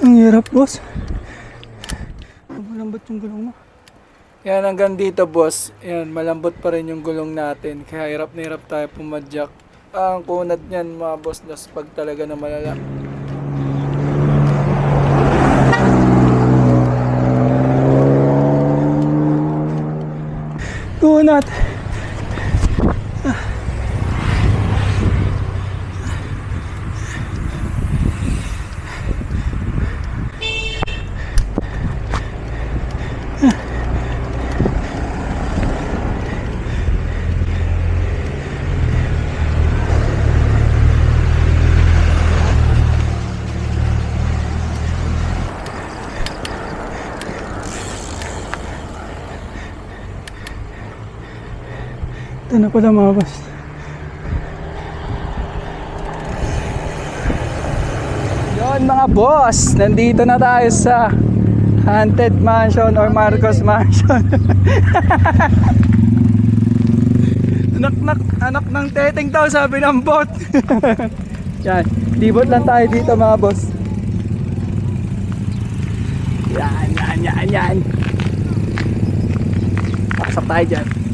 Ang hirap, boss. Malambot yung gulong mo. Yan, hanggang dito boss. Yan, malambot pa rin yung gulong natin. Kaya hirap na hirap tayo pumadyak. Ang kunad niyan mga boss, das pag talaga na malala. Kunat. Ito na pala mga boss. Yun mga boss, nandito na tayo sa Haunted Mansion or Marcos Mansion. Anak ng teteng daw sabi ng bot. Yan, libot lang tayo dito mga boss. Yan. Pasok tayo dyan.